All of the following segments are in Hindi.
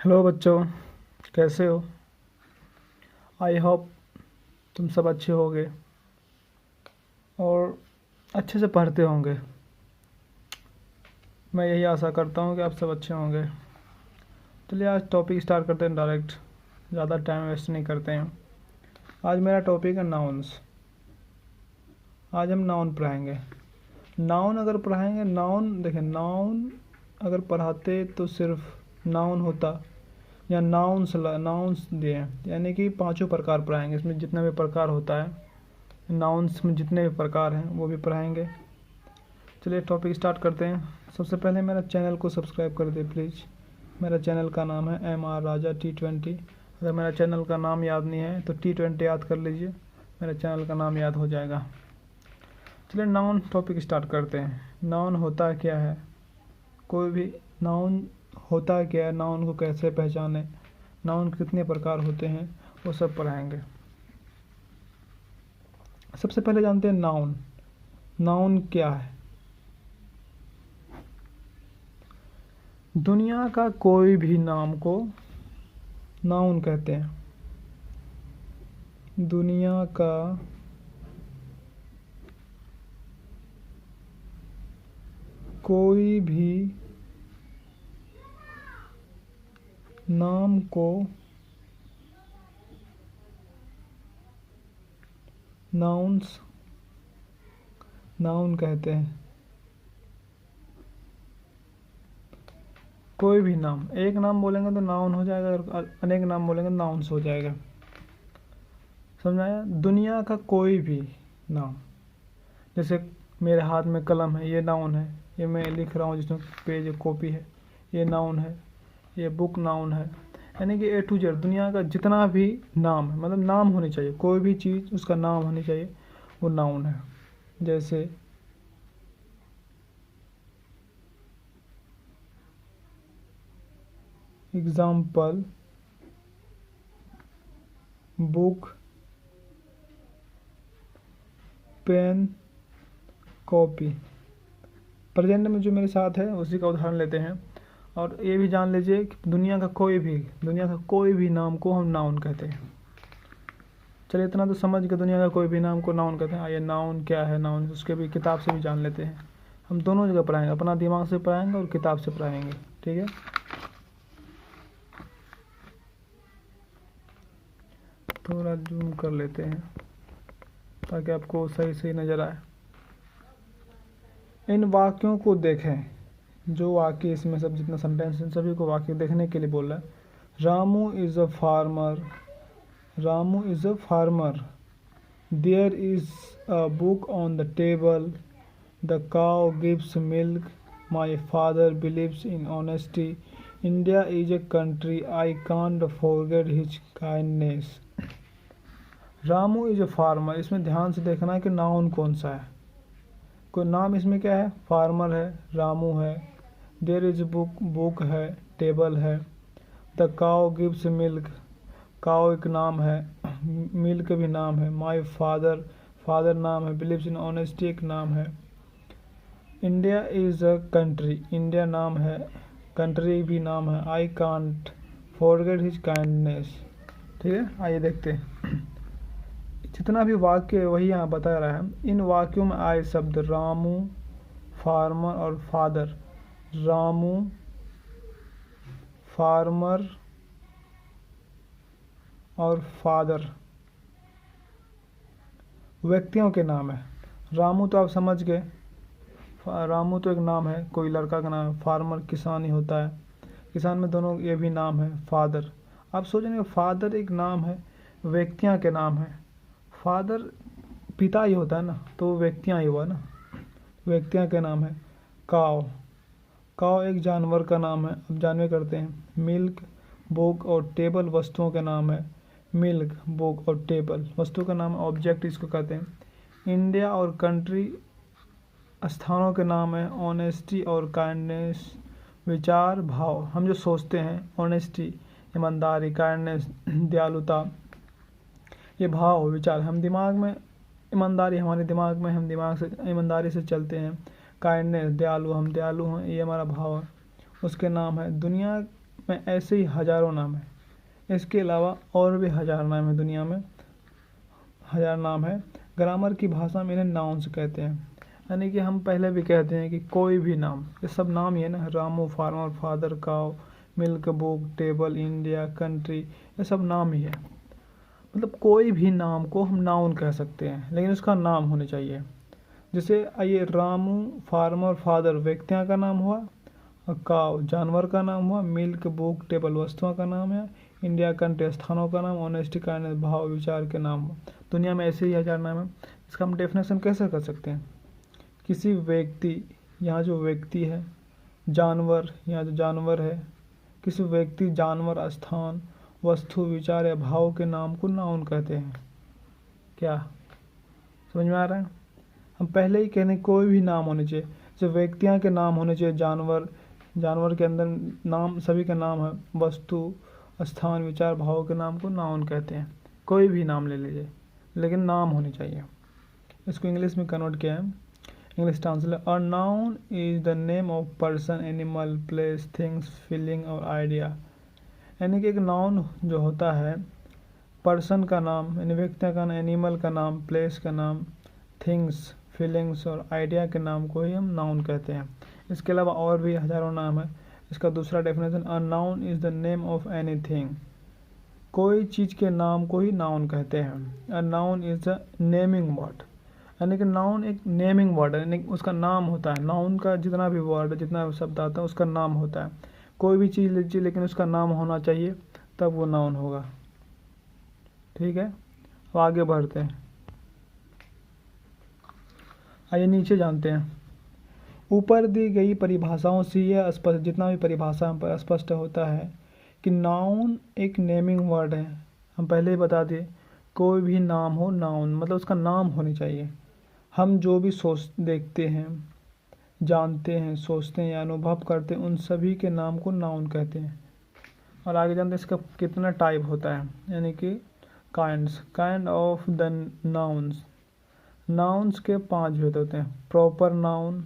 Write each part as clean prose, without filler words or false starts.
हेलो बच्चों, कैसे हो? आई होप तुम सब अच्छे होगे और अच्छे से पढ़ते होंगे। मैं यही आशा करता हूँ कि आप सब अच्छे होंगे। चलिए आज टॉपिक स्टार्ट करते हैं डायरेक्ट, ज़्यादा टाइम वेस्ट नहीं करते हैं। आज मेरा टॉपिक है नाउन्स। आज हम नाउन पढ़ाएंगे। नाउन अगर पढ़ाएंगे, नाउन देखें, नाउन अगर पढ़ाते तो सिर्फ नाउन होता या नाउन्स दिए, यानी कि पांचों प्रकार पढ़ाएंगे। इसमें जितना भी प्रकार होता है, नाउन्स में जितने भी प्रकार हैं वो भी पढ़ाएंगे। चलिए टॉपिक स्टार्ट करते हैं। सबसे पहले मेरा चैनल को सब्सक्राइब कर दे प्लीज़। मेरा चैनल का नाम है MR राजा T20। अगर मेरा चैनल का नाम याद नहीं है तो T20 याद कर लीजिए, मेरे चैनल का नाम याद हो जाएगा। चलिए नाउन टॉपिक स्टार्ट करते हैं। नाउन होता क्या है, कोई भी नाउन होता क्या है, नाउन को कैसे पहचाने, नाउन कितने प्रकार होते हैं, वो सब पढ़ाएंगे। सबसे पहले जानते हैं नाउन। नाउन क्या है? दुनिया का कोई भी नाम को नाउन कहते हैं। दुनिया का कोई भी नाम को नाउन कहते हैं। कोई भी नाम, एक नाम बोलेंगे तो नाउन हो जाएगा, और अनेक नाम बोलेंगे तो नाउन्स हो जाएगा। समझाया? दुनिया का कोई भी नाम, जैसे मेरे हाथ में कलम है, ये नाउन है। ये मैं लिख रहा हूँ जिसमें पेज कॉपी है, ये नाउन है। ये बुक नाउन है। यानी कि A to Z दुनिया का जितना भी नाम है, मतलब नाम होनी चाहिए, कोई भी चीज़ उसका नाम होनी चाहिए, वो नाउन है। जैसे example book, pen, copy. Present में जो मेरे साथ है उसी का उदाहरण लेते हैं। और ये भी जान लीजिए कि दुनिया का कोई भी नाम को हम नाउन कहते हैं। चलिए इतना तो समझ के दुनिया का कोई भी नाम को नाउन कहते हैं। ये नाउन क्या है, नाउन उसके भी किताब से भी जान लेते हैं। हम दोनों जगह पढ़ाएंगे, अपना दिमाग से पढ़ाएंगे और किताब से पढ़ाएंगे। ठीक है, थोड़ा जूम कर लेते हैं ताकि आपको सही सही नज़र आए। इन वाक्यों को देखें, जो वाक्य इसमें सब जितना सेंटेंस इन सभी को वाक्य देखने के लिए बोल रहा है। Ramu is a farmer. Ramu is a farmer. There is a book on the table. The cow gives milk. My father believes in honesty. India is a country I can't forget his kindness. Ramu is a farmer, इसमें ध्यान से देखना है कि नाउन कौन सा है। कोई नाम इसमें क्या है, फार्मर है, रामू है। देयर इज बुक है, टेबल है। The cow gives milk, cow एक नाम है, मिल्क भी नाम है। माई फादर नाम है। बिलीव्स इन ऑनेस्टी एक नाम है। India is a country, India नाम है, कंट्री भी नाम है। आई कांट फॉरगेट हिज काइंडनेस। ठीक है, आइए देखते हैं। जितना भी वाक्य है वही यहाँ बता रहा है। इन वाक्यों में आए शब्द रामू, फार्मर और फादर। रामू, फार्मर और फादर व्यक्तियों के नाम है। रामू तो आप समझ गए, रामू तो एक नाम है, कोई लड़का का नाम है। फार्मर किसान ही होता है, किसान में दोनों ये भी नाम है। फादर, आप सोचेंगे फादर एक नाम है, व्यक्तियाँ के नाम है। फादर पिता ही होता है ना, तो व्यक्तियाँ ही हुआ ना, व्यक्तियाँ के नाम है। काव, काव एक जानवर का नाम है, अब जानवर करते हैं। मिल्क, बुक और टेबल वस्तुओं के नाम है। मिल्क, बुक और टेबल वस्तु का नाम है, ऑब्जेक्ट इसको कहते हैं। इंडिया और कंट्री स्थानों के नाम है। ऑनेस्टी और काइंडनेस विचार भाव, हम जो सोचते हैं। ऑनेस्टी ईमानदारी, काइंडनेस दयालुता, ये भाव विचार। हम दिमाग में ईमानदारी, हमारे दिमाग में हम दिमाग से ईमानदारी से चलते हैं। काइंडनेस दयालु, हम दयालु हैं, ये हमारा भाव है, उसके नाम है। दुनिया में ऐसे ही हज़ारों नाम है। इसके अलावा और भी हज़ार नाम है, दुनिया में हज़ार नाम है। ग्रामर की भाषा में इन्हें नाउन्स कहते हैं, यानी कि हम पहले भी कहते हैं कि कोई भी नाम, ये सब नाम ही है ना, रामू, फार्मर, फादर, काव, milk, book, table, India, country, ये सब नाम ही है। मतलब कोई भी नाम को हम नाउन कह सकते हैं, लेकिन उसका नाम होना चाहिए। जैसे आइए, रामू, फार्मर, फादर व्यक्तियों का नाम हुआ, और काव जानवर का नाम हुआ, मिल्क, बुक, टेबल वस्तुओं का नाम है, इंडिया, कंट्री स्थानों का नाम, ऑनेस्टी, काइंडनेस भाव विचार के नाम हुआ। दुनिया में ऐसे ही हज़ार नाम है। इसका हम डेफिनेशन कैसे कर सकते हैं? किसी व्यक्ति, यहाँ जो व्यक्ति है, जानवर, यहाँ जो जानवर है, किसी व्यक्ति, जानवर, स्थान, वस्तु, विचार या भाव के नाम को नाउन कहते हैं। क्या समझ में आ रहा है? हम पहले ही कहने कोई भी नाम होने चाहिए, जैसे व्यक्तियों के नाम होने चाहिए, जानवर, जानवर के अंदर नाम सभी का नाम है, वस्तु, स्थान, विचार, भाव के नाम को नाउन कहते हैं। कोई भी नाम ले लीजिए, लेकिन नाम होने चाहिए। इसको इंग्लिश में कन्वर्ट किया है। English translate, a noun is the name of person, animal, place, things, feeling और आइडिया। यानी कि एक नाउन जो होता है, पर्सन का नाम यानी व्यक्ति का नाम, एनिमल का नाम, प्लेस का नाम, थिंग्स, फीलिंग्स और आइडिया के नाम को ही हम नाउन कहते हैं। इसके अलावा और भी हज़ारों नाम है। इसका दूसरा definition, a noun is the name of anything. कोई चीज़ के नाम को ही नाउन कहते हैं। A noun is the naming word, यानी कि नाउन एक नेमिंग वर्ड है, यानी उसका नाम होता है। नाउन का जितना भी वर्ड, जितना भी शब्द आता है, उसका नाम होता है। कोई भी चीज़ लीजिए, लेकिन उसका नाम होना चाहिए, तब वो नाउन होगा। ठीक है, अब आगे बढ़ते हैं। आइए नीचे जानते हैं। ऊपर दी गई परिभाषाओं से यह स्पष्ट, जितना भी परिभाषा पर स्पष्ट होता है कि नाउन एक नेमिंग वर्ड है। हम पहले ही बता दिए, कोई भी नाम हो, नाउन मतलब उसका नाम होनी चाहिए। हम जो भी देखते हैं, जानते हैं, सोचते हैं या अनुभव करते हैं, उन सभी के नाम को नाउन कहते हैं। और आगे जानते हैं इसका कितना टाइप होता है, यानी कि kind of the nouns. Nouns के 5 भेद होते हैं, proper noun,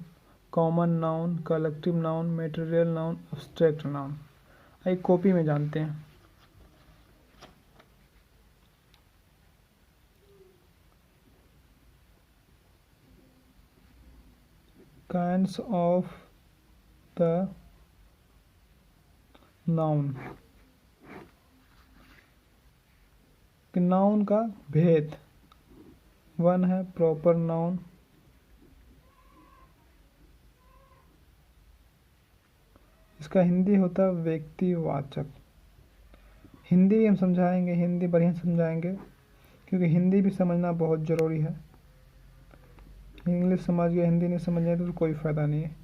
common noun, collective noun, material noun, abstract noun. आइए कॉपी में जानते हैं। Kinds of the noun, noun का भेद। 1 है प्रॉपर नाउन, इसका हिंदी होता है व्यक्तिवाचक। हिंदी भी हम समझाएंगे, हिंदी बढ़िया समझाएंगे, क्योंकि हिंदी भी समझना बहुत ज़रूरी है। इंग्लिश समझ गए, हिंदी नहीं समझ गए तो कोई फ़ायदा नहीं है।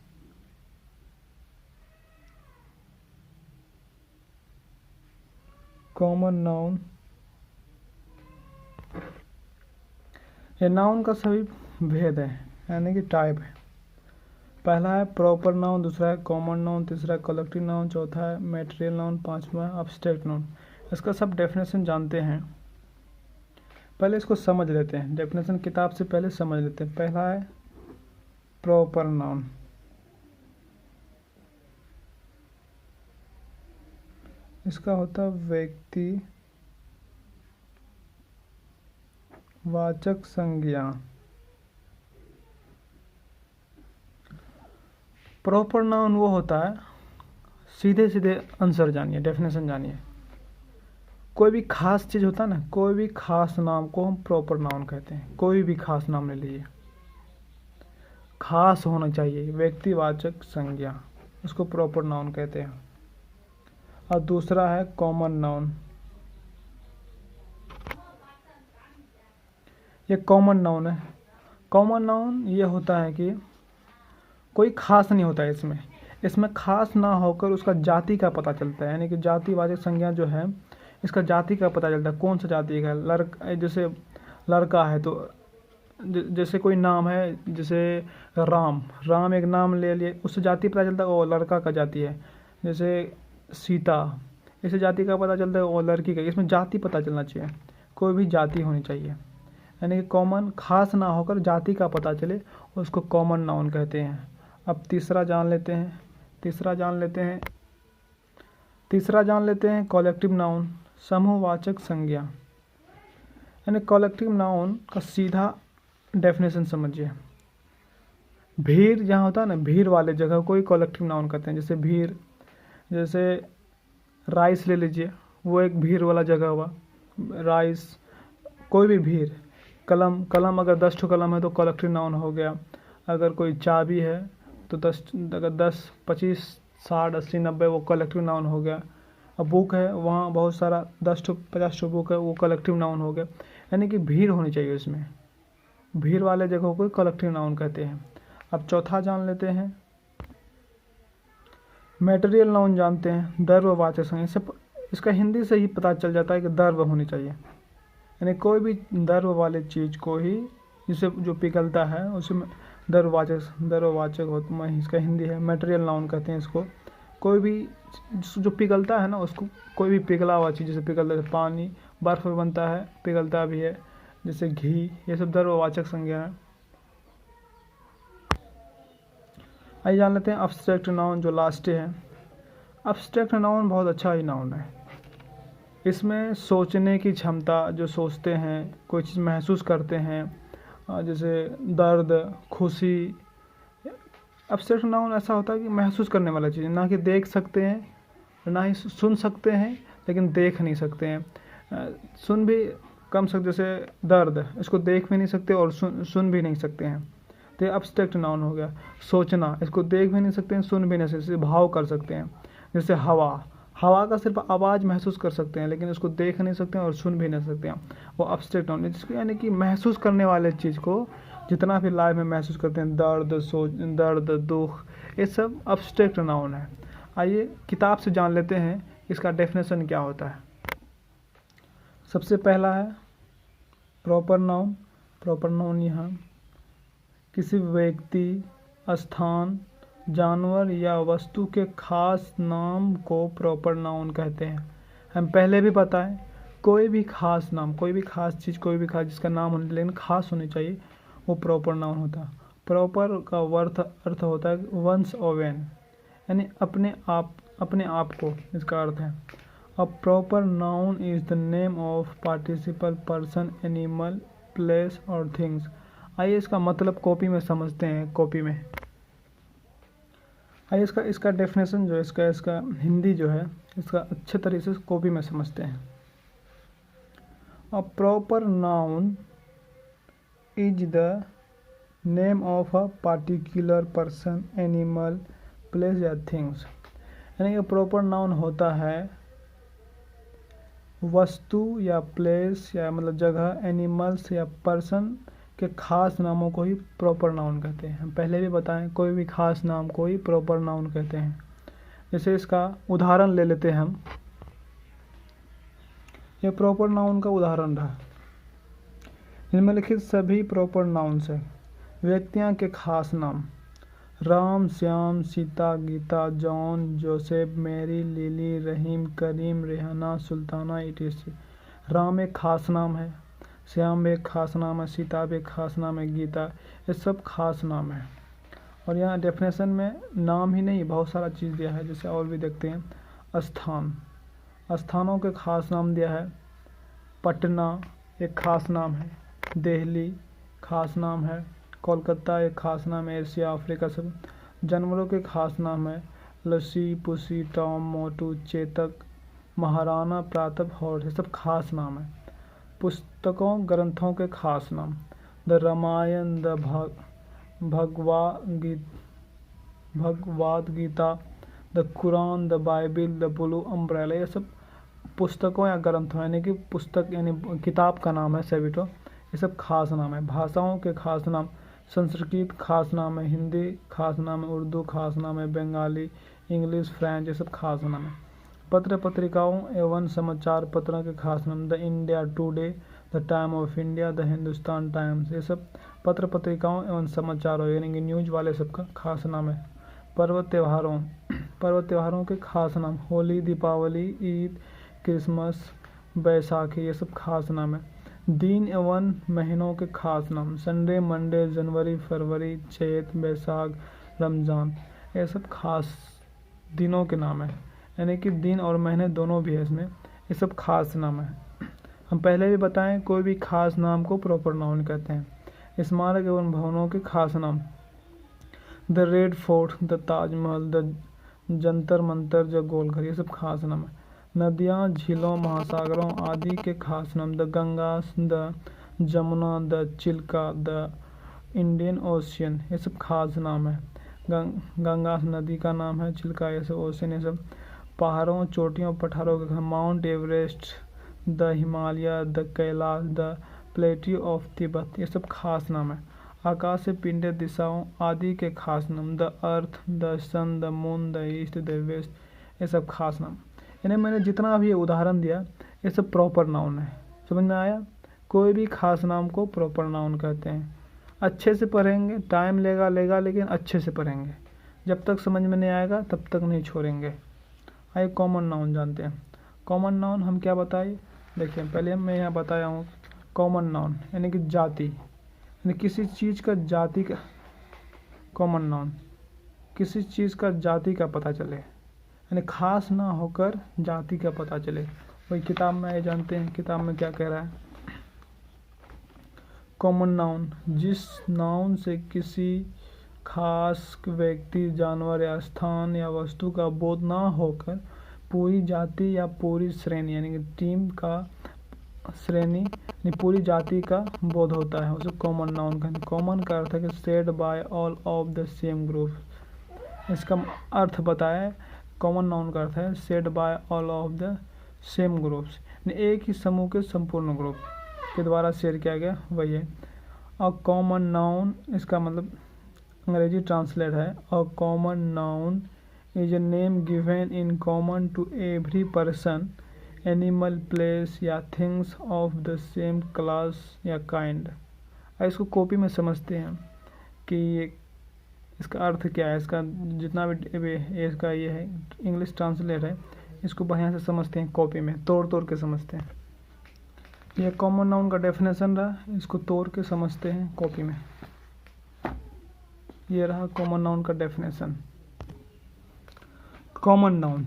कॉमन नाउन, ये नाउन का सभी भेद है, यानी कि टाइप है। पहला है प्रॉपर नाउन, दूसरा है कॉमन नाउन, तीसरा कलेक्टिव नाउन, चौथा है मटेरियल नाउन, पांचवा है एब्स्ट्रैक्ट नाउन। इसका सब डेफिनेशन जानते हैं, पहले इसको समझ लेते हैं। डेफिनेशन किताब से पहले समझ लेते हैं। पहला है प्रॉपर नाउन, इसका होता है व्यक्ति वाचक संज्ञा। प्रॉपर नाउन वो होता है, सीधे सीधे आंसर जानिए, डेफिनेशन जानिए। कोई भी खास चीज़ होता है ना, कोई भी खास नाम को हम प्रॉपर नाउन कहते हैं। कोई भी खास नाम ले लीजिए, खास होना चाहिए, व्यक्तिवाचक संज्ञा, उसको प्रॉपर नाउन कहते हैं। और दूसरा है कॉमन नाउन। ये कॉमन नाउन है। कॉमन नाउन ये होता है कि कोई खास नहीं होता है इसमें, इसमें खास ना होकर उसका जाति का पता चलता है, यानी कि जातिवाचक संज्ञा जो है, इसका जाति का पता चलता है, कौन सा जाति का है। जैसे लड़का है तो जैसे कोई नाम है, जैसे राम एक नाम ले लिए, उससे जाति पता चलता है वो लड़का का जाति है। जैसे सीता, इससे जाति का पता चलता है वो लड़की का। इसमें जाति पता चलना चाहिए, कोई भी जाति होनी चाहिए, यानी कि कॉमन, खास ना होकर जाति का पता चले, उसको कॉमन नाउन कहते हैं। अब तीसरा जान लेते हैं। तीसरा जान लेते हैं कॉलेक्टिव नाउन, समूहवाचक संज्ञा। यानी कॉलेक्टिव नाउन का सीधा डेफिनेशन समझिए। भीड़ जहाँ होता है ना, भीड़ वाले जगह को ही कॉलेक्टिव नाउन कहते हैं। जैसे भीड़, जैसे राइस ले लीजिए, वो एक भीड़ वाला जगह हुआ, राइस। कोई भी भीड़, कलम, कलम अगर 10 ठो कलम है तो कॉलेक्टिव नाउन हो गया। अगर कोई चाबी है तो 10, अगर 10, 25, 60, 80, 90 वो कलेक्टिव नाउन हो गया। अब बुक है, वहाँ बहुत सारा 10 ठो 50 ठो बुक है, वो कलेक्टिव नाउन हो गया। यानी कि भीड़ होनी चाहिए उसमें, भीड़ वाले जगहों को कलेक्टिव नाउन कहते हैं। अब चौथा जान लेते हैं मटेरियल नाउन जानते हैं, द्रव्यवाचक संज्ञा। इसका हिंदी से ही पता चल जाता है कि द्रव्य होनी चाहिए। यानी कोई भी द्रव्य वाले चीज़ को ही, जिसे जो पिघलता है उसमें द्रव्यवाचक होता है। इसका हिंदी है मटेरियल नाउन कहते हैं इसको। कोई भी जो पिघलता है ना, उसको कोई भी पिघला हुआ चीज़, जैसे पिघलता है पानी, बर्फ़ में बनता है, पिघलता भी है, जैसे घी, ये सब द्रव्यवाचक संज्ञा है। आइए जान लेते हैं अब्स्ट्रैक्ट नाउन, जो लास्ट है। अब्स्ट्रैक्ट नाउन बहुत अच्छा ही नाउन है। इसमें सोचने की क्षमता, जो सोचते हैं, कोई चीज़ महसूस करते हैं, जैसे दर्द, खुशी। अब्स्ट्रैक्ट नाउन ऐसा होता है कि महसूस करने वाला चीज़, ना कि देख सकते हैं, ना ही सुन सकते हैं, लेकिन देख नहीं सकते हैं। सुन भी कम सकते, जैसे दर्द, इसको देख भी नहीं सकते और सुन भी नहीं सकते हैं, तो ये अब्स्ट्रैक्ट नाउन हो गया। सोचना, इसको देख भी नहीं सकते हैं, सुन भी नहीं सकते, भाव कर सकते हैं। जैसे हवा, हवा का सिर्फ आवाज़ महसूस कर सकते हैं, लेकिन उसको देख नहीं सकते हैं और सुन भी नहीं सकते हैं, वो अब्स्ट्रैक्ट नाउन है। जिसको यानी कि महसूस करने वाले चीज़ को जितना भी लाइफ में महसूस करते हैं, दर्द, दुख, ये सब अब्स्ट्रैक्ट नाउन है। आइए किताब से जान लेते हैं इसका डेफिनेशन क्या होता है। सबसे पहला है प्रॉपर नाउन। प्रॉपर नाउन यहाँ किसी व्यक्ति, स्थान, जानवर या वस्तु के खास नाम को प्रॉपर नाउन कहते हैं। हम पहले भी बताएं, कोई भी खास नाम, कोई भी खास चीज़, कोई भी खास जिसका नाम होने, लेकिन खास होनी चाहिए, वो प्रॉपर नाउन होता है। प्रॉपर का अर्थ होता है वंस और व्हेन, यानी अपने आप को, इसका अर्थ है। अ proper noun is the name of participle person, animal, place और थिंग्स। आइए इसका मतलब कॉपी में समझते हैं, कॉपी में। आइए इसका डेफिनेशन जो है, इसका हिंदी जो है, इसका अच्छे तरीके से कॉपी में समझते हैं। अ proper noun is the name of a particular person, animal, place या थिंग्स। यानी कि प्रॉपर नाउन होता है वस्तु या प्लेस, या मतलब जगह, एनिमल्स या पर्सन के खास नामों को ही प्रॉपर नाउन कहते हैं। हम पहले भी बताएं, कोई भी खास नाम को ही प्रॉपर नाउन कहते हैं। जैसे इसका उदाहरण ले लेते हैं हम। ये प्रॉपर नाउन का उदाहरण रहा। निम्नलिखित सभी प्रॉपर नाउन्स हैं। व्यक्तियों के खास नाम: Ram, Shyam, Sita, Gita, John, Joseph, Mary, Lily, Rahim, Karim, Rehana, Sultana, etc. Ram एक खास नाम है, श्याम एक खास नाम है, सीता भी एक खास नाम है, गीता, ये सब खास नाम है। और यहाँ डेफिनेशन में नाम ही नहीं, बहुत सारा चीज़ दिया है। जैसे और भी देखते हैं, स्थान, स्थानों के खास नाम दिया है। पटना एक खास नाम है, दिल्ली खास नाम है, कोलकाता एक खास नाम है, एशिया, अफ्रीका सब। जानवरों के खास नाम है, लस्सी, पुसी, टॉम, मोटू, चेतक, महाराणा प्रताप, हॉर्स, ये सब खास नाम है। पुस्तकों, ग्रंथों के खास नाम: the Ramayana, the Bhagavad Gita, the Quran, the Bible, the blue umbrella. ये सब पुस्तकों या ग्रंथों, यानी कि पुस्तक यानी किताब का नाम है सभी तो, ये सब खास नाम है। भाषाओं के खास नाम: संस्कृत खास नाम है, हिंदी खास नाम है, उर्दू खास नाम है, बंगाली, इंग्लिश, फ्रेंच, ये सब खास नाम है। पत्र पत्रिकाओं एवं समाचार पत्रों के खास नाम: the India today, the time of India, the Hindustan times. ये सब पत्र पत्रिकाओं एवं समाचारों यानी कि न्यूज वाले सबका खास नाम है। पर्व त्योहारों के खास नाम: होली, दीपावली, ईद, क्रिसमस, बैसाखी, ये सब खास नाम है। दिन एवं महीनों के खास नाम: संडे, मंडे, जनवरी, फरवरी, चैत, बैसाख, रमजान, ये सब खास दिनों के नाम है। यानी कि दिन और महीने दोनों भी है इसमें, ये सब खास नाम है। हम पहले भी बताएं, कोई भी खास नाम को प्रॉपर नाउन कहते हैं। स्मारक एवं भवनों के खास नाम, the red fort, the Taj Mahal, the Jantar Mantar, the Golghar, ये सब खास नाम है। नदियाँ, झीलों, महासागरों आदि के खास नाम, the Gangas, the Jamuna, the Chilka, the Indian Ocean, ये सब खास नाम है। गंगा नदी का नाम है, चिल्का ये सब ओशियन, ये सब पहाड़ों, चोटियों, पठारों का, mount Everest, the Himalaya, the Kailash, the plateau of Tibet, ये सब खास नाम है। आकाश से पिंड, दिशाओं आदि के खास नाम, the earth, the sun, the moon, the east, the west, ये सब खास नाम। यानी मैंने जितना भी उदाहरण दिया ये सब प्रॉपर नाउन है। समझ में आया? कोई भी खास नाम को प्रॉपर नाउन कहते हैं। अच्छे से पढ़ेंगे, टाइम लेगा लेकिन अच्छे से पढ़ेंगे। जब तक समझ में नहीं आएगा तब तक नहीं छोड़ेंगे। आइए कॉमन नाउन जानते हैं। कॉमन नाउन हम क्या बताइए, देखिए पहले मैं यहाँ बताया हूँ कॉमन नाउन यानी कि जाति, यानी किसी चीज़ का जाति का, कॉमन नाउन किसी चीज़ का जाति का पता चले, यानी खास ना होकर जाति का पता चले। वही किताब में आए जानते हैं, किताब में क्या कह रहा है। कॉमन नाउन, जिस नाउन से किसी खास व्यक्ति, जानवर या स्थान या वस्तु का बोध ना होकर पूरी जाति या पूरी श्रेणी यानी कि टीम का श्रेणी यानी पूरी जाति का बोध होता है, उसे कॉमन नाउन कहते हैं। कॉमन का अर्थ है कि said bye all of the same group. इसका अर्थ बताया, कॉमन नाउन का अर्थ है said bye all of the same groups, यानी एक ही समूह के संपूर्ण ग्रुप के द्वारा शेयर किया गया, वही है। अ कॉमन नाउन, इसका मतलब अंग्रेजी ट्रांसलेट है, a common noun is a name given in common to every person, animal, place या things of the same class या काइंड। इसको कॉपी में समझते हैं कि ये इसका अर्थ क्या है। इसका जितना भी इसका ये है इंग्लिश ट्रांसलेट है, इसको बढ़िया से समझते हैं, कॉपी में तोड़ तोड़ के समझते हैं। ये कॉमन नाउन का डेफिनेशन रहा, इसको तोड़ के समझते हैं कॉपी में। ये रहा कॉमन नाउन का definition. Common noun,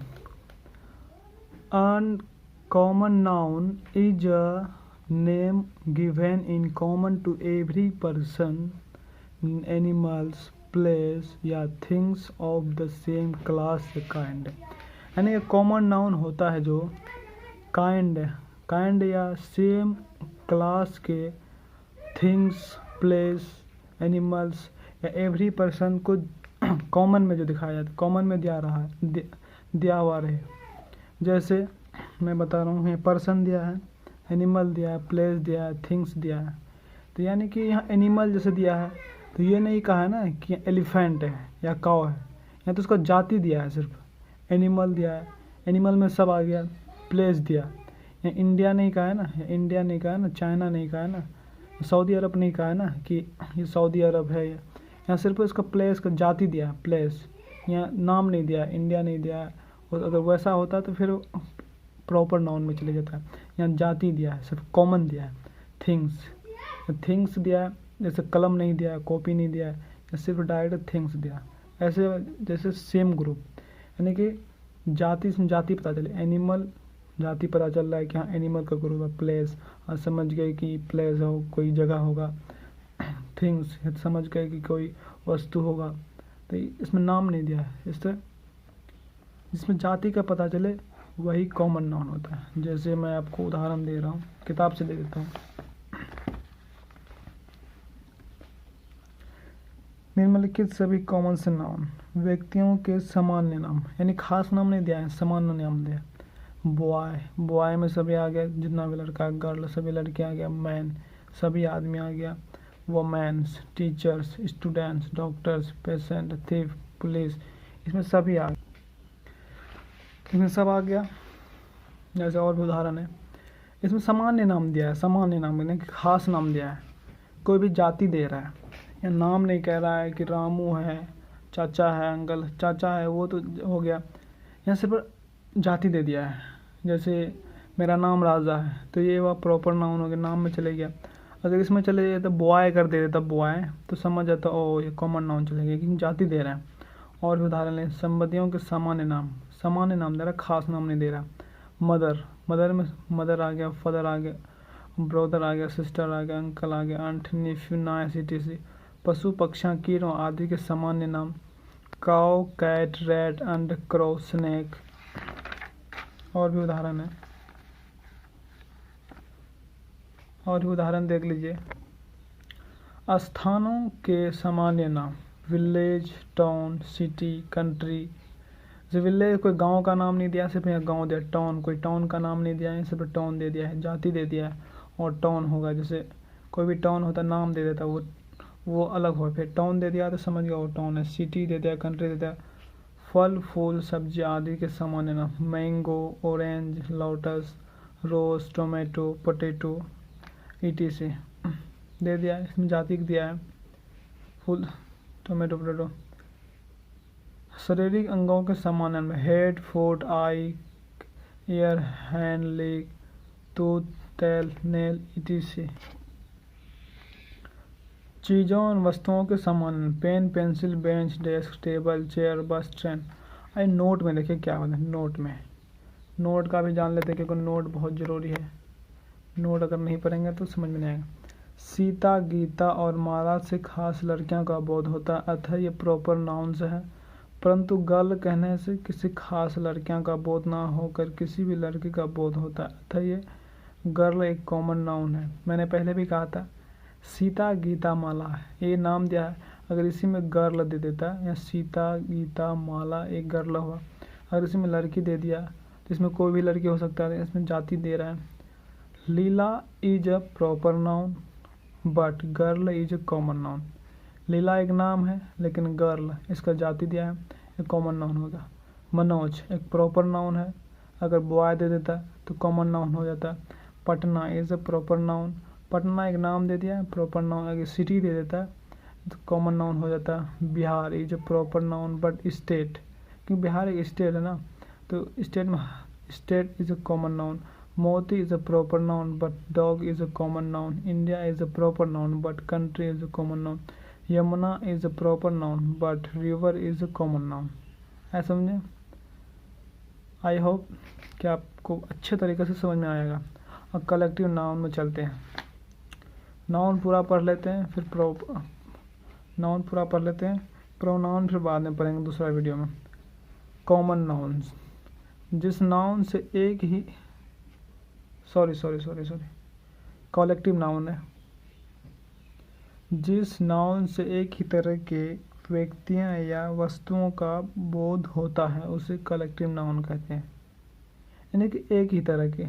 uncommon noun is a name given in common to every person, animals, place या things of the same class या काइंड। यानी ये कॉमन नाउन होता है जो काइंड या सेम क्लास के थिंग्स, प्लेस, एनिमल्स या एवरी पर्सन को कॉमन में जो दिखाया जाता है, कॉमन में दिया हुआ रहे। जैसे मैं बता रहा हूँ, पर्सन दिया है, एनिमल दिया है, प्लेस दिया है, थिंग्स दिया है। तो यानी कि यहाँ एनिमल जैसे दिया है तो ये नहीं कहा है ना कि एलिफेंट है या काऊ है, यहाँ तो उसका जाति दिया है, सिर्फ एनिमल दिया है, एनिमल में सब आ गया। प्लेस दिया, यहाँ इंडिया नहीं कहा है ना, इंडिया नहीं कहा है ना, चाइना नहीं कहा है ना, सऊदी अरब नहीं कहा है ना कि ये सऊदी अरब है। यहाँ सिर्फ इसका प्लेस का जाति दिया है, प्लेस, यहाँ नाम नहीं दिया, इंडिया नहीं दिया। और अगर वैसा होता तो फिर प्रॉपर नाउन में चले जाता है। यहाँ जाति दिया है, सिर्फ कॉमन दिया है। थिंग्स दिया है, जैसे कलम नहीं दिया है, कॉपी नहीं दिया है, सिर्फ डायरेक्ट थिंग्स दिया। ऐसे जैसे सेम ग्रुप, यानी कि जाति से जाति पता चले, एनिमल जाति पता चल रहा है कि हाँ एनिमल का ग्रुप है। प्लेस, और समझ गए कि प्लेस हो कोई जगह होगा। थिंग्स, समझ गए कि कोई वस्तु होगा। तो इसमें नाम नहीं दिया है, इससे जिसमें जाति का पता चले वही कॉमन नाउन होता है। जैसे मैं आपको उदाहरण दे रहा हूँ, किताब से दे देता हूँ। निम्नलिखित सभी कॉमन से नाउन व्यक्तियों के सामान्य नाम, यानी खास नाम नहीं दिया है, सामान्य नाम दिया। बॉय में सभी आ गया, जितना भी लड़का, गर्ल सभी लड़के आ गया। मैन सभी आदमी आ गया। Women's, teachers, students, doctors, patient, thief, police, इसमें सभी आ गया, इसमें सब आ गया। जैसे और भी उदाहरण है, इसमें सामान्य नाम दिया है, सामान्य नाम यानी कि खास नाम दिया है। कोई भी जाति दे रहा है, या नाम नहीं कह रहा है कि रामू है, चाचा है, अंकल चाचा है, वो तो हो गया। यहाँ सिर्फ जाति दे दिया है। जैसे मेरा नाम राजा है, तो ये वह प्रॉपर नाउन हो गया, नाम में चले गया। अगर इसमें चले जाए तो बॉय कर दे देता, बॉय, तो समझ जाता ओ ये कॉमन नाउन चले गया, क्योंकि जाति दे रहे हैं। और भी उदाहरण लें, संपत्तियों के सामान्य नाम, सामान्य नाम दे रहा, खास नाम नहीं दे रहा। मदर, मदर में मदर आ गया, फादर आ गया, ब्रदर आ गया, सिस्टर आ गया, अंकल आ गया, आंट, नेफ्यू, नाइस, etc। पशु, पक्षियाँ, कीड़ों आदि के सामान्य नाम cow, cat, rat and crow, snake. और भी उदाहरण है, और भी उदाहरण देख लीजिए। स्थानों के सामान्य नाम विलेज, टाउन, सिटी, कंट्री। जैसे विलेज कोई गांव का नाम नहीं दिया, सिर्फ यहाँ गांव दिया। टाउन कोई टाउन का नाम नहीं दिया है, सिर्फ टाउन दे दिया है, जाति दे दिया है। और टाउन होगा, जैसे कोई भी टाउन होता नाम दे देता, वो अलग हो, फिर टाउन दे दिया तो समझ गया वो टाउन है। सिटी दे दिया, कंट्री दे दिया। फल, फूल, सब्जी आदि के सामान्य नाम मैंगो, ऑरेंज, लोटस, रोज, टोमेटो, पोटैटो, etc दे दिया है। इसमें जाति दिया है, फूल, टोमेटो, पोटैटो। शारीरिक अंगों के सामान्य नाम head, foot, eye, ear, hand, leg, tooth, tail, nail, etc। चीज़ों और वस्तुओं के सामान्य pen, pencil, bench, desk, table, chair, bus, train. आई नोट में देखिए क्या होता है, नोट में, नोट का भी जान लेते हैं क्योंकि नोट बहुत ज़रूरी है। नोट अगर नहीं पढ़ेंगे तो समझ में नहीं आएगा। सीता, गीता और माला से खास लड़कियों का बोध होता है, अतः ये प्रॉपर नाउन्स है। परंतु गर्ल कहने से किसी खास लड़कियों का बोध ना होकर किसी भी लड़की का बोध होता है, अतः ये गर्ल एक कॉमन नाउन है। मैंने पहले भी कहा था सीता, गीता, माला ये नाम दिया है, अगर इसी में गर्ल दे देता या सीता, गीता, माला एक गर्ल हुआ। अगर इसी में लड़की दे दिया तो इसमें कोई भी लड़की हो सकता है, इसमें जाति दे रहा है। Leela is a proper noun but girl is a common noun. Leela एक नाम है लेकिन गर्ल इसका जाति दिया है, एक कॉमन नाउन होगा। मनोज एक प्रॉपर नाउन है, अगर बॉय दे देता तो कॉमन नाउन हो जाता। Patna is a proper noun, Patna एक नाम दे दिया है, प्रॉपर नाउन। अगर सिटी दे देता तो कॉमन नाउन हो जाता। Bihar is a proper noun but state, क्योंकि बिहार एक स्टेट है ना, तो स्टेट में state is a common noun. मोती is a proper noun but dog is a common noun. India is a proper noun but country is a common noun. Yamuna is a proper noun but river is a common noun. ऐसा समझे? आई होप कि आपको अच्छे तरीके से समझ में आएगा। अब कलेक्टिव नाउन में चलते हैं। नाउन पूरा पढ़ लेते हैं, फिर नाउन पूरा पढ़ लेते हैं, प्रोनाउन फिर बाद में पढ़ेंगे दूसरा वीडियो में। कॉमन नाउन्स, जिस नाउन से एक ही सॉरी कॉलेक्टिव नाउन है, जिस नाउन से एक ही तरह के व्यक्तियों या वस्तुओं का बोध होता है उसे कलेक्टिव नाउन कहते हैं। यानी कि एक ही तरह के,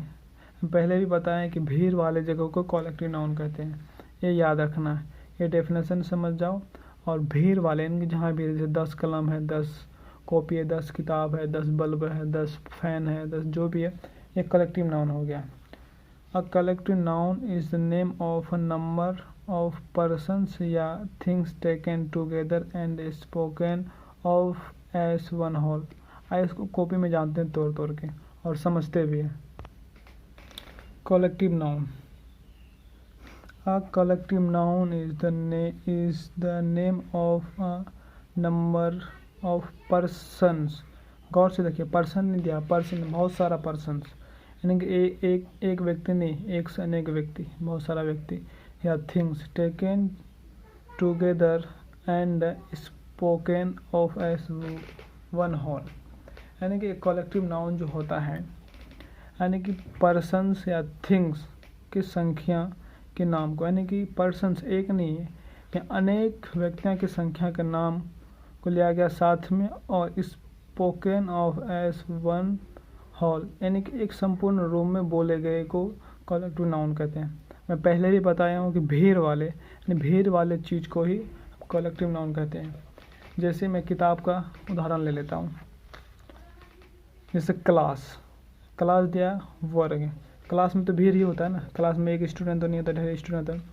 पहले भी बताया कि भीड़ वाले जगहों को कलेक्टिव नाउन कहते हैं, ये याद रखना है। ये डेफिनेशन समझ जाओ। और भीड़ वाले यानी कि जहाँ भी जैसे 10 कलम है, 10 कॉपी है, 10 किताब है, 10 बल्ब है, 10 फैन है, 10 जो भी है, ये कलेक्टिव नाउन हो गया। A collective noun is the name of a number of persons या things taken together and spoken of as one whole। आइए इसको कॉपी में जानते हैं तोड़ तोड़ के और समझते भी हैं। collective noun, a collective noun is the name of a number of persons। गौर से देखिए, पर्सन नहीं दिया, पर्सन बहुत सारा पर्सन्स, यानी कि एक व्यक्ति नहीं, एक से अनेक व्यक्ति, बहुत सारा व्यक्ति। या things taken together and spoken of as one whole, यानी कि कलेक्टिव नाउन जो होता है, यानी कि पर्सन्स या थिंग्स की संख्या के नाम को, यानी कि पर्सन्स एक नहीं है या अनेक व्यक्तियों की संख्या के नाम को लिया गया साथ में, और spoken of as one whole, यानी कि एक संपूर्ण रूम में बोले गए को कलेक्टिव नाउन कहते हैं। मैं पहले भी बताया हूँ कि भीड़ वाले चीज़ को ही कलेक्टिव नाउन कहते हैं। जैसे मैं किताब का उदाहरण ले लेता हूँ, जैसे क्लास दिया वर्ग, क्लास में तो भीड़ ही होता है ना, क्लास में एक स्टूडेंट तो नहीं होता, ढेर स्टूडेंट होता है।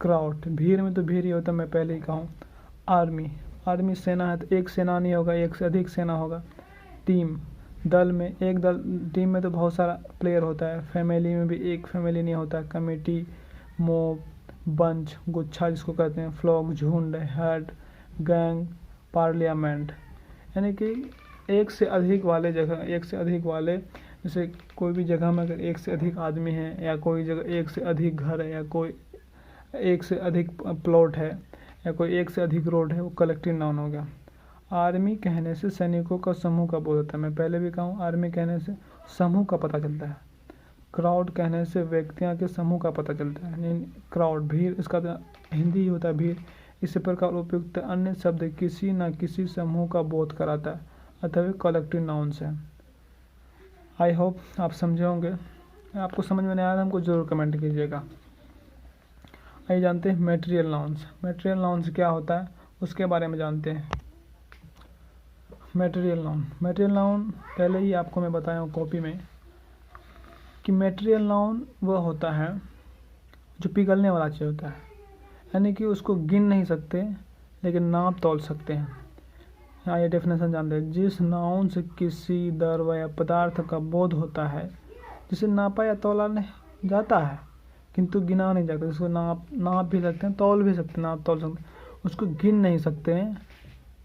क्राउड भीड़ में तो भीड़ ही होता है, मैं पहले ही कहूँ। आर्मी सेना है तो एक सेना नहीं होगा, एक से अधिक सेना होगा। टीम दल में एक दल, टीम में तो बहुत सारा प्लेयर होता है। फैमिली में भी एक फैमिली नहीं होता। कमेटी, मोब, बंच, गुच्छा जिसको कहते हैं। फ्लॉक झुंड, हेड, गैंग, पार्लियामेंट, यानी कि एक से अधिक वाले जगह, एक से अधिक वाले, जैसे कोई भी जगह में अगर एक से अधिक आदमी हैं, या कोई जगह एक से अधिक घर है, या कोई एक से अधिक प्लॉट है, या कोई एक से अधिक रोड है, वो कलेक्टिव नाउन हो गया। आर्मी कहने से सैनिकों का समूह का बोध होता है। मैं पहले भी कहूँ, आर्मी कहने से समूह का पता चलता है। क्राउड कहने से व्यक्तियों के समूह का पता चलता है, यानी क्राउड भीड़, इसका हिंदी ही होता है भीड़। इसी प्रकार उपयुक्त अन्य शब्द किसी न किसी समूह का बोध कराता है, अतः वे कलेक्टिव नाउन्स हैं। आई होप आप समझे होंगे। आपको समझ में नहीं आया तो हमको जरूर कमेंट कीजिएगा। आइए जानते हैं मटेरियल नाउन्स। मटेरियल नाउन्स क्या होता है उसके बारे में जानते हैं। मटेरियल नाउन, मटेरियल नाउन पहले ही आपको मैं बताया हूँ कॉपी में कि मटेरियल नाउन वह होता है जो पिघलने वाला चीज़ होता है, यानी कि उसको गिन नहीं सकते लेकिन नाप तौल सकते हैं। यहाँ ये डेफिनेशन जानते हैं, जिस नाउन से किसी द्रव्य या पदार्थ का बोध होता है, जिसे नापा या तौला नहीं जाता है किंतु गिना नहीं जाता, जिसको नाप भी सकते हैं, तौल भी सकते हैं, नाप तौल सकते हैं, उसको गिन नहीं सकते हैं।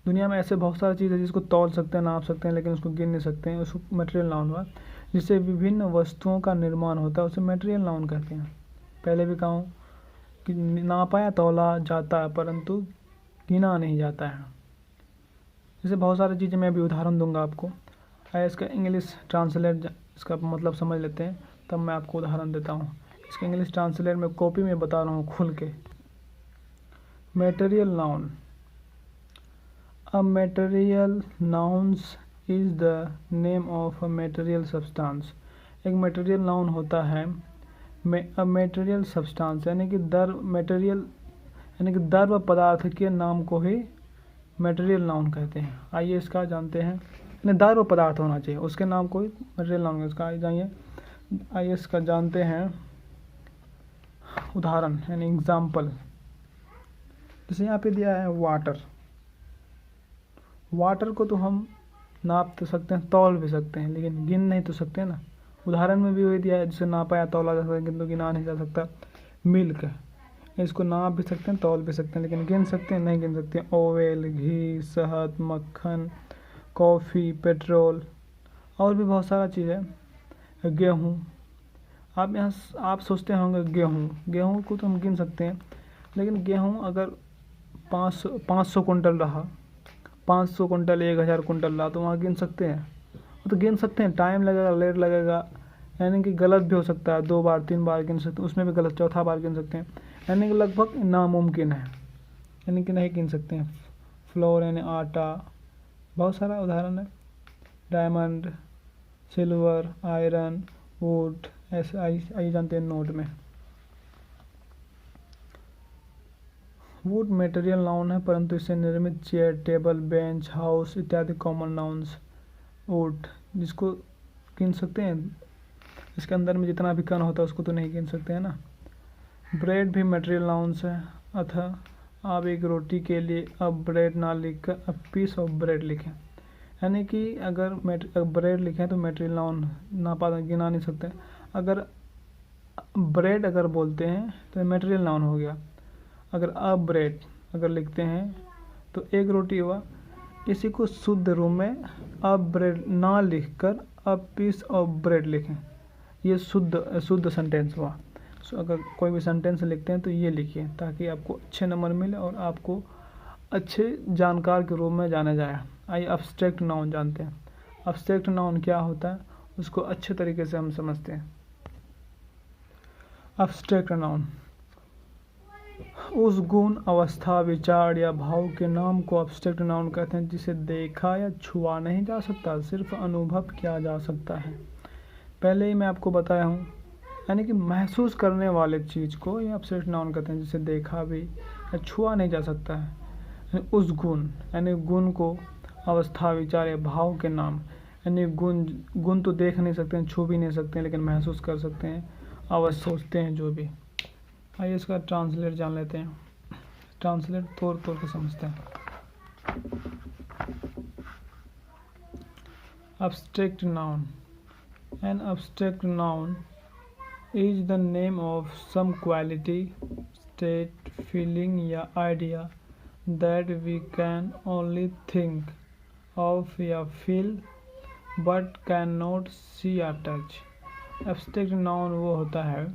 दुनिया में ऐसे बहुत सारी चीज़ें जिसको तौल सकते हैं, नाप सकते हैं, लेकिन उसको गिन नहीं सकते हैं, उसको मटेरियल नाउन हुआ। जिससे विभिन्न वस्तुओं का निर्माण होता है उसे मटेरियल नाउन कहते हैं। पहले भी कहूँ कि नापा या तौला जाता है परंतु गिना नहीं जाता है। जैसे बहुत सारी चीज़ें मैं अभी उदाहरण दूंगा आपको। आइए इसका इंग्लिश ट्रांसलेट, इसका मतलब समझ लेते हैं, तब मैं आपको उदाहरण देता हूँ। इसका इंग्लिश ट्रांसलेट मैं कॉपी में बता रहा हूँ खुल के। Material noun, a material nouns is the name of a material substance. एक मटेरियल नाउन होता है अ मटेरियल सब्सटेंस, यानी कि मटेरियल यानी कि द्रव्य पदार्थ के नाम को ही मटेरियल नाउन कहते हैं। आइए इसका जानते हैं, यानी द्रव्य पदार्थ होना चाहिए उसके नाम को ही मटेरियल नाउन इसका आइए इसका जानते हैं उदाहरण, यानी एग्जाम्पल। जैसे यहाँ पे दिया है वाटर। वाटर को तो हम नाप तो सकते हैं, तौल भी सकते हैं, लेकिन गिन नहीं तो सकते ना। उदाहरण में भी वही दिया है, जिसे नापा या तौला जा सकता है किंतु गिना नहीं जा सकता। मिल्क, इसको नाप भी सकते हैं, तौल भी सकते हैं, लेकिन गिन सकते हैं, नहीं गिन सकते हैं। ऑयल, घी, शहद, मक्खन, कॉफ़ी, पेट्रोल और भी बहुत सारा चीज़ है। गेहूँ, आप सोचते होंगे गेहूँ को तो हम गिन सकते हैं, लेकिन गेहूँ अगर 500 कुंटल रहा, 500 कुंटल, 1000 कुंटल रहा, तो वहाँ गिन सकते हैं? वो तो गिन सकते हैं, टाइम लगेगा, लेट लगेगा, यानी कि गलत भी हो सकता है, 2 बार 3 बार गिन सकते हैं, उसमें भी गलत, चौथा बार गिन सकते हैं, यानी कि लगभग नामुमकिन है, यानी कि नहीं गिन सकते हैं। फ्लोर यानी आटा, बहुत सारा उदाहरण है। डायमंड, सिल्वर, आयरन, वुड, ऐसे आई जानते हैं नोट में। वुड मटेरियल नाउन है, परंतु इससे निर्मित चेयर, टेबल, बेंच, हाउस इत्यादि कॉमन नाउन्स। वुड जिसको गिन सकते हैं, इसके अंदर में जितना भी कण होता है उसको तो नहीं गिन सकते हैं ना। ब्रेड भी मटेरियल नाउन्स है, अतः आप एक रोटी के लिए अब ब्रेड ना लिखकर अब पीस ऑफ ब्रेड लिखें, यानी कि अगर ब्रेड लिखें तो मटेरियल नाउन नापा गिना नहीं सकते। अगर ब्रेड अगर बोलते हैं तो मटेरियल नाउन हो गया। अगर अब ब्रेड अगर लिखते हैं तो एक रोटी हुआ। इसी को शुद्ध रूप में अब ब्रेड ना लिखकर अब पीस ऑफ ब्रेड लिखें, ये शुद्ध सेंटेंस हुआ। अगर कोई भी सेंटेंस लिखते हैं तो ये लिखिए, ताकि आपको अच्छे नंबर मिले और आपको अच्छे जानकार के रूप में जाना जाए। आइए एब्स्ट्रैक्ट नाउन जानते हैं। एब्स्ट्रैक्ट नाउन क्या होता है उसको अच्छे तरीके से हम समझते हैं। एब्स्ट्रैक्ट नाउन उस गुण, अवस्था, विचार या भाव के नाम को एब्स्ट्रैक्ट नाउन कहते हैं जिसे देखा या छुआ नहीं जा सकता, सिर्फ अनुभव किया जा सकता है। पहले ही मैं आपको बताया हूँ, यानी कि महसूस करने वाले चीज़ को ये एब्स्ट्रैक्ट नाउन कहते हैं जिसे देखा भी या छुआ नहीं जा सकता है। उस गुण यानी गुण को, अवस्था, विचार या भाव के नाम, यानी गुण तो देख नहीं सकते हैं, छू भी नहीं सकते हैं, लेकिन महसूस कर सकते हैं, अवश्य सोचते हैं जो भी। आइए इसका ट्रांसलेट जान लेते हैं। ट्रांसलेट तौर के समझते हैं। Abstract noun, an abstract noun is the name of some quality, state, feeling या idea that we can only think of या फील बट कैन नॉट सी या टच। एब्स्ट्रैक्ट नाउन वो होता है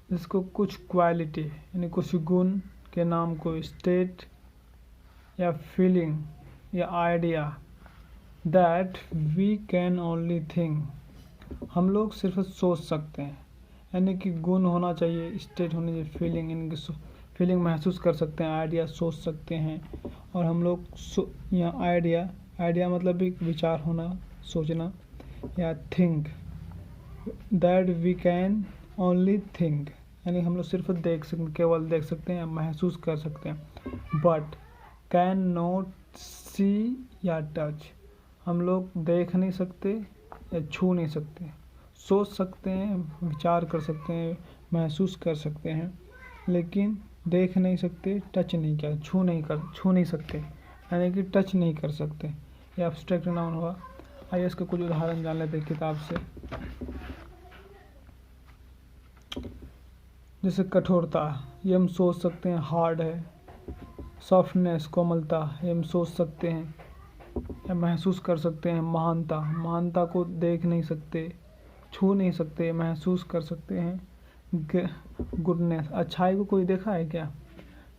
जिसको कुछ क्वालिटी यानी कुछ गुण के नाम को स्टेट या फीलिंग या idea that we can only think, हम लोग सिर्फ सोच सकते हैं, यानी कि गुण होना चाहिए, स्टेट होनी चाहिए फीलिंग, यानी कि फीलिंग महसूस कर सकते हैं, आइडिया सोच सकते हैं। और हम लोग यहाँ आइडिया मतलब भी विचार होना, सोचना, या think that we can only think, यानी हम लोग सिर्फ देख सकते, केवल देख सकते हैं या महसूस कर सकते हैं। बट कैन नॉट सी या टच, हम लोग देख नहीं सकते या छू नहीं सकते, सोच सकते हैं, विचार कर सकते हैं, महसूस कर सकते हैं, लेकिन देख नहीं सकते, टच नहीं किया, छू नहीं सकते, यानी कि टच नहीं कर सकते। ये एब्स्ट्रैक्ट नाउन हुआ। आइए इसके कुछ उदाहरण जान लेते हैं किताब से। जैसे कठोरता, ये हम सोच सकते हैं हार्ड है। सॉफ्टनेस, कोमलता, ये हम सोच सकते हैं या महसूस कर सकते हैं। महानता को देख नहीं सकते, छू नहीं सकते, महसूस कर सकते हैं। गुडनेस, अच्छाई को कोई देखा है क्या?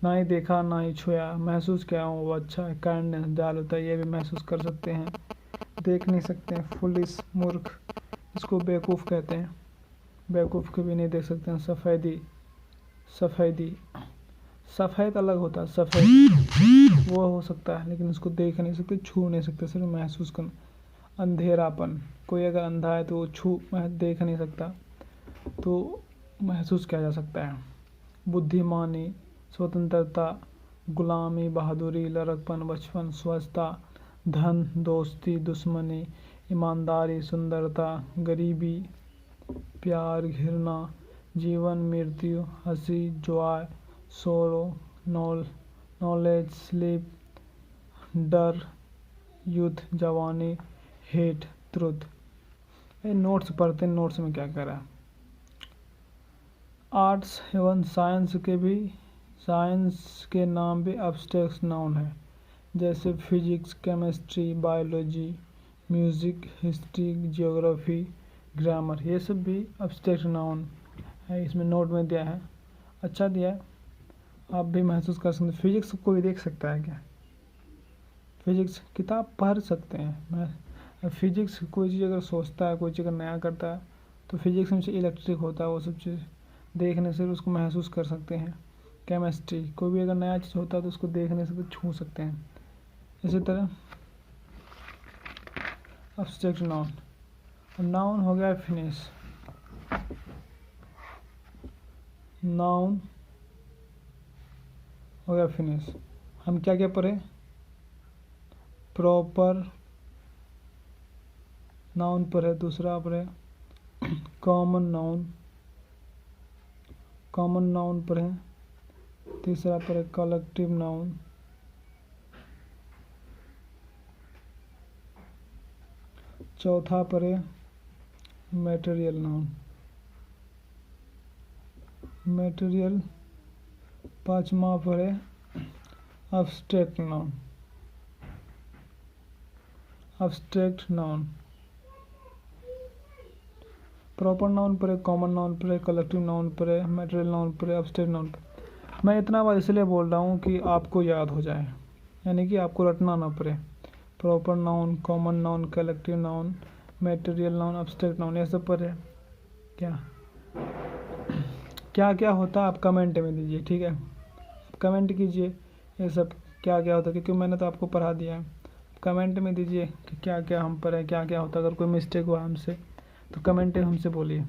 ना ही देखा ना ही छुआ, महसूस किया हूँ वो अच्छा है। काइंडनेस, दयालुता, ये भी महसूस कर सकते हैं, देख नहीं सकते हैं। फुलिश, मूर्ख, इसको बेवकूफ़ कहते हैं, बेवकूफ़ को भी नहीं देख सकते हैं। सफ़ेद अलग होता है, सफ़ेद वो हो सकता है लेकिन उसको देख नहीं सकते, छू नहीं सकते, सिर्फ महसूस करना। अंधेरापन, कोई अगर अंधा है तो वो देख नहीं सकता, तो महसूस किया जा सकता है। बुद्धिमानी, स्वतंत्रता, गुलामी, बहादुरी, लड़कपन, बचपन, स्वच्छता, धन, दोस्ती, दुश्मनी, ईमानदारी, सुंदरता, गरीबी, प्यार, घृणा, जीवन, मृत्यु, हंसी, जॉय, सोरो, नॉलेज, स्लीप, डर, यूथ, जवानी, हेट, ट्रुथ। ये नोट्स पढ़ते हैं, नोट्स में क्या कह रहा है। आर्ट्स एवं साइंस के नाम भी एब्स्ट्रैक्ट नाउन है, जैसे physics, chemistry, biology, music, history, geography, grammar, ये सब भी एब्स्ट्रैक्ट नाउन है। इसमें नोट में दिया है, अच्छा दिया है, आप भी महसूस कर सकते हैं। फिजिक्स कोई देख सकता है क्या? फिजिक्स किताब पढ़ सकते हैं। फिजिक्स कोई चीज़ अगर सोचता है, कोई चीज़ अगर नया करता है, तो फिजिक्स में से इलेक्ट्रिक होता है, वो सब चीज़ देखने से उसको महसूस कर सकते हैं। केमिस्ट्री, कोई भी अगर नया चीज़ होता है तो उसको देखने से तो छू सकते हैं। इसी तरह एब्स्ट्रैक्ट नाउन। नाउन हो गया फिनिश। नाउन हो गया फिनिश। हम क्या क्या पढ़े? प्रॉपर नाउन पढ़े, दूसरा पढ़े कॉमन नाउन पढ़े, तीसरा पढ़े कलेक्टिव नाउन, चौथा पढ़े मटेरियल नाउन, पांचवा पढ़े एब्स्ट्रैक्ट नाउन। प्रॉपर नाउन पढ़े, कॉमन नाउन पढ़े, कलेक्टिव नाउन पढ़े, मटेरियल नाउन पढ़े, एब्स्ट्रैक्ट नाउन पढ़े। मैं इतना बार इसलिए बोल रहा हूँ कि आपको याद हो जाए, यानी कि आपको रटना ना पड़े। Proper noun, common noun, collective noun, material noun, abstract noun, ये सब पढ़े। क्या क्या होता है आप कमेंट में दीजिए, ठीक है? आप कमेंट कीजिए ये सब क्या क्या होता है, क्योंकि मैंने तो आपको पढ़ा दिया है। कमेंट में दीजिए कि क्या क्या हम पढ़े, क्या क्या होता है। अगर कोई मिस्टेक हुआ हमसे तो कमेंट में हमसे बोलिए।